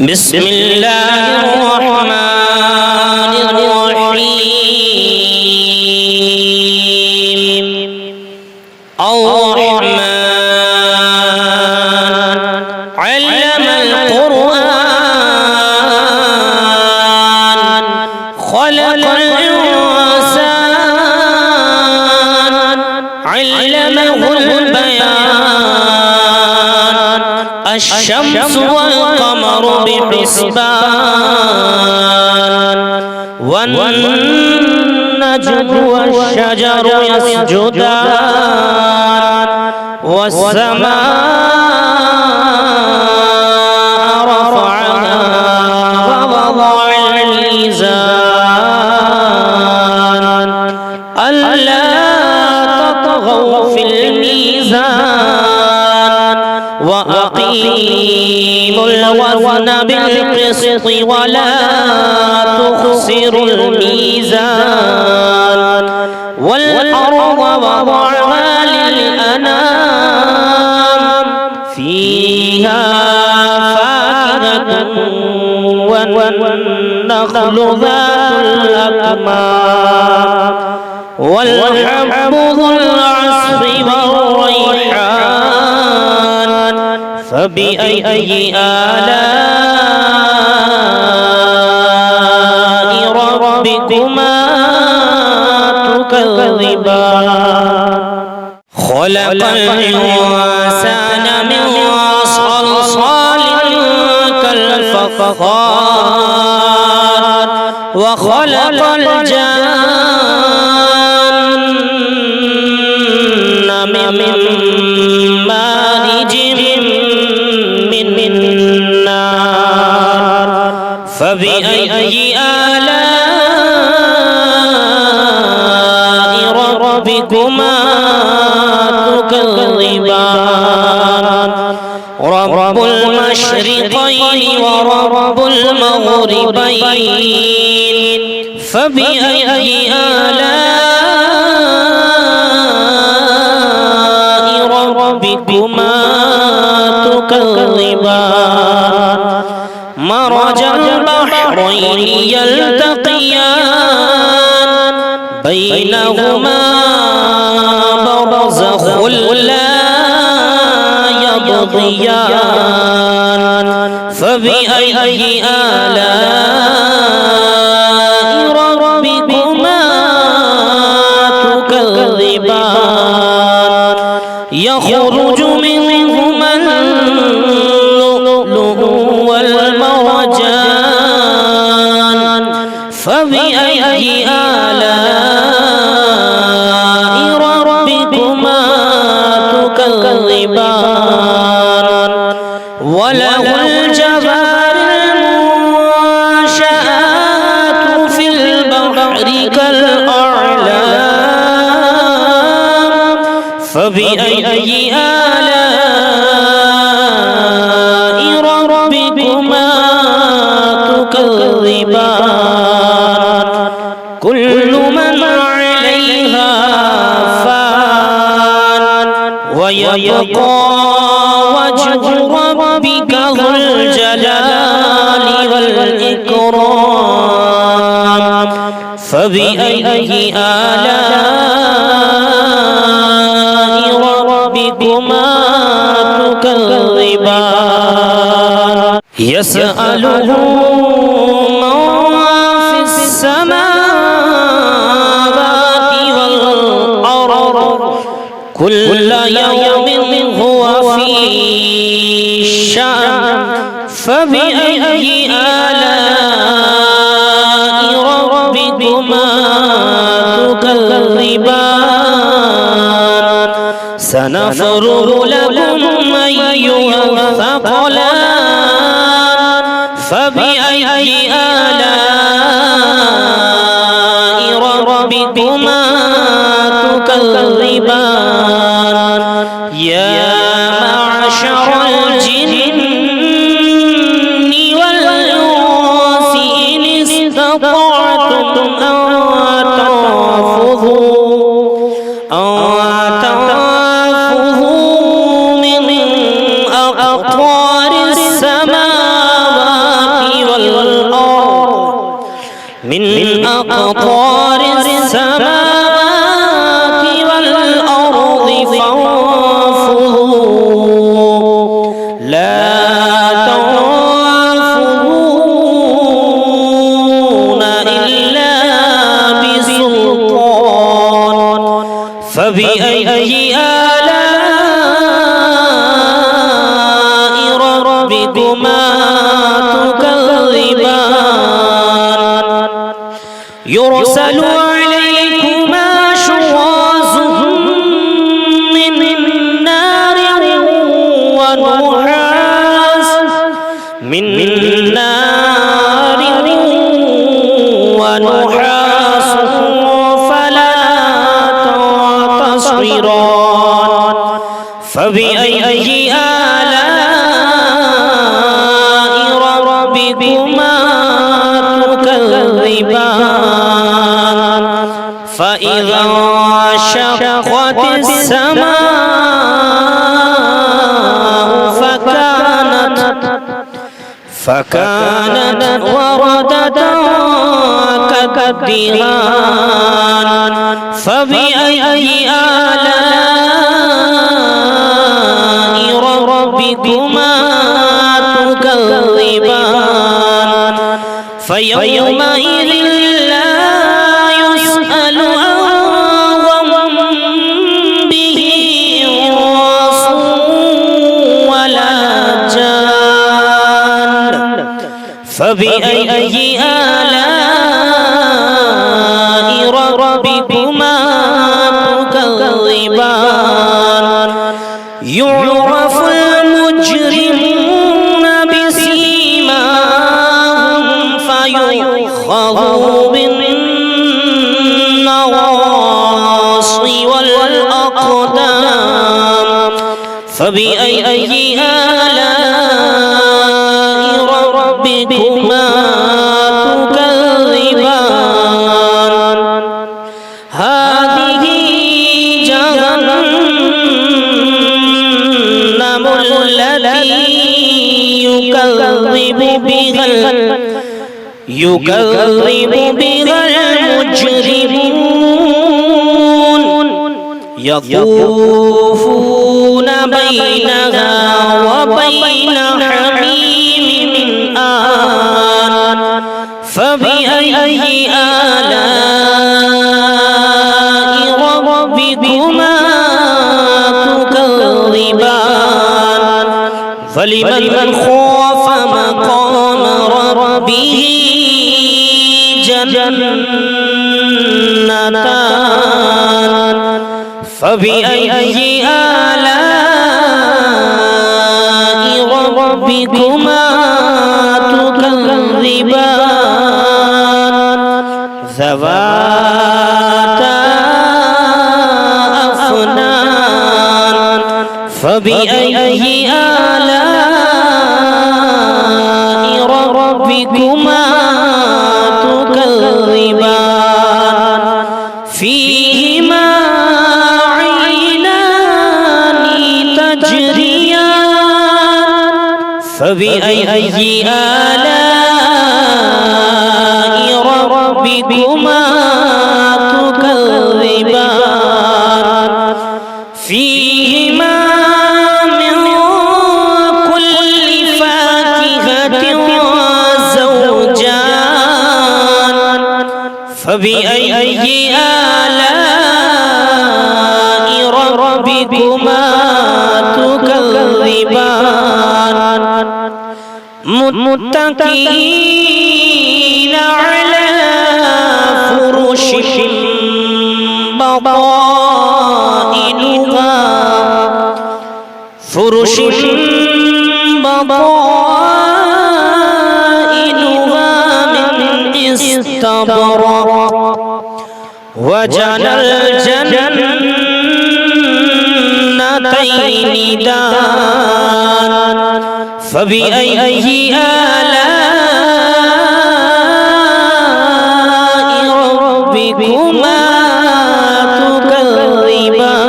بسم الله الرحمن الرحيم الرحمن علم القرآن خلق الإنسان علمه البيان الشمس والقمر بحسبان والنجم والشجر يسجدان والسماء رفعها ووضع الميزان ألا تطغوا في الميزان وأقيموا الوزن بالقسط ولا تخسروا الميزان والأرض وضعها للأنام فيها فاكهة والنخل ذات الأكمام والحب ذو العصف والريحان فبأي آلاء ربكما تكذبان خلق الإنسان من صلصال كالفخار وخلق الجن من مارج من نار فبأي آلاء ربكما تكذبان رب المشرقين ورب المغربين فبأي آلاء ربكما تكذبان مرج البحرين يلتقيان بينهما برزخ لا يبغيان فبأي آلاء ربكما تكذبان يخرج منهما اللؤلؤ والمرجان فبأي آلاء ربكما تكذبان وله الجوار المنشآت في البحر كالأعلام فبأي آلاء ربكما تكذبان كل من عليها فان ويبقى وجه ربك ذو الجلال والإكرام فبأي آلاء ربكما تكذبان يسأله من في السماوات والأرض كل يوم هو في شأن فبأي آلاء ربكما تكذبان سنفرغ لكم أيها الثقلان فبأي آلاء ربكما تكذبان يا معشر الجن والإنس إن استطعتم أن تنفذوا من أقطار السماوات أقطار السماوات والأرض فانفذوا لا تنفذون إلا بسلطان فبأي آلاء ربكما تكذبان يرسل عليكما شواظ من نار ونحاس فلا تنتصران فبأي آلاء ربكما تكذبان فإذا انشقت السماء فكانت وردة كالدهان فبأي آلاء ربكما تكذبان فيومئذ لا يسأل عن ذنبه انس ولا جان فبأي آلاء ربكما تكذبان يعرف المجرمون بسيماهم فيؤخذ بالنواصي والأقدام فبأي آلاء ربكما تكذبان هذه جهنم التي يكذب بها المجرمون يطوفون بينها وبين حميم آن فبأي آلاء ربكما تكذبان فلمن خاف مقام ربه جنتان فبأي آلاء ربكما تكذبان ذواتا أفنان فبأي آلاء ربكما تكذبان فيهما عينان تجريان فبأي آلاء ربكما تكذبان فيهما من كل فاكهة زوجان فبأي آلاء ربكما تكذبان متكئين على فرش بطائنها من استبرق وجنى الجنتين دان فبأي آلاء ربكما تكذبان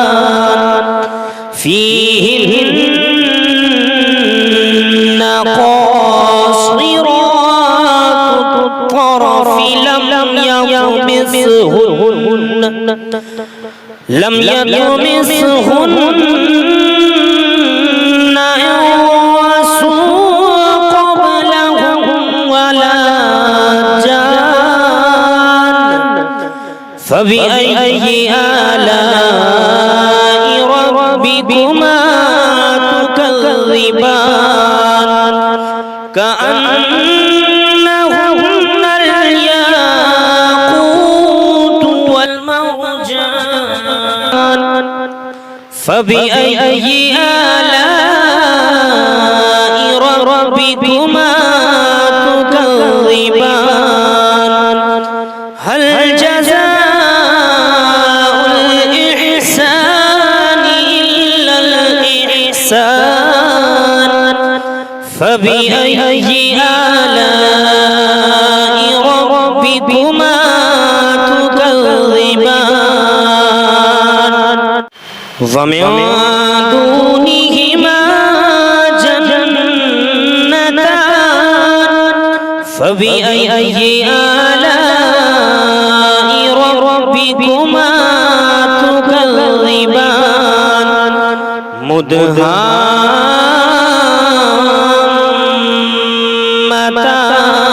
فيهن قاصرات الطرف لم يطمثهن يطمثهن لم يطمثهن إنس قبلهم ولا جان فبأي آلاء ربكما تكذبان كأنهن الياقوت والمرجان فبأي آلاء ربكما تكذبان هل جزاء الإحسان إلا الإحسان فبأي آلاء ربكما تكذبان ومن دونهما جنتان فبأي آلاء ربكما تكذبان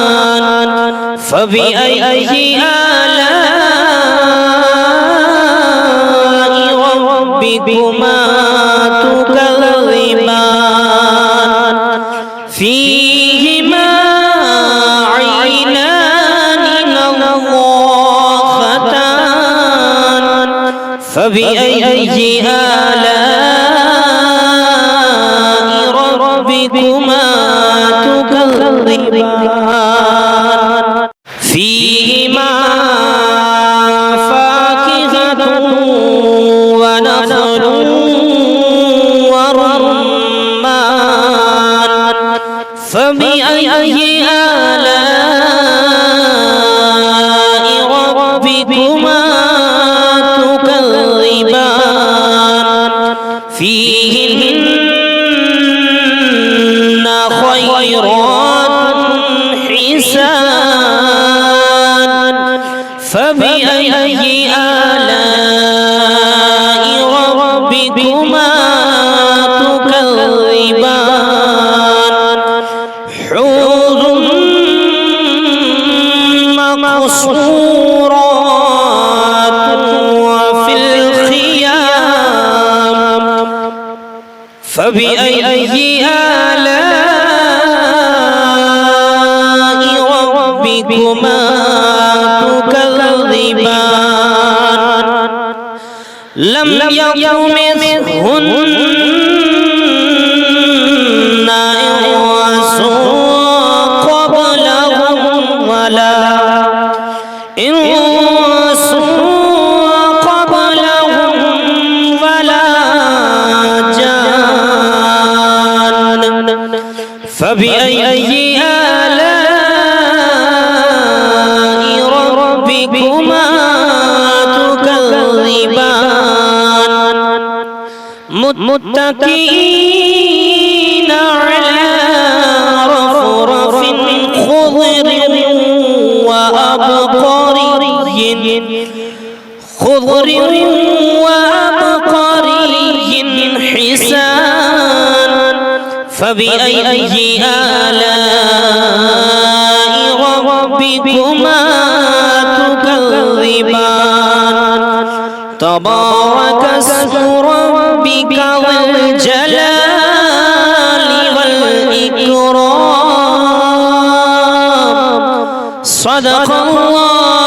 مدهامتان فبأي آلاء ربكما تكذبان فيهما عينان نضاختان فبأي آلاء ربكما تكذبان فيهما فاكهة ونخل ورمان فبأي آلاء ربكما تكذبان فيهن خيرات حسان فبأي آلاء ربكما تكذبان حور مقصورات وفي الخيام فبأي آلاء ربكما تكذبان لم يطمثهن إنس قبلهم ولا إنس قبلهم ولا جان فبأي آلاء ربكما تكذبان متكئين على رفرف خضر وأبقري حسان فبأي آلاء ربكما تكذبان تبارك اسم ربك ذي الجلال والإكرام صدق الله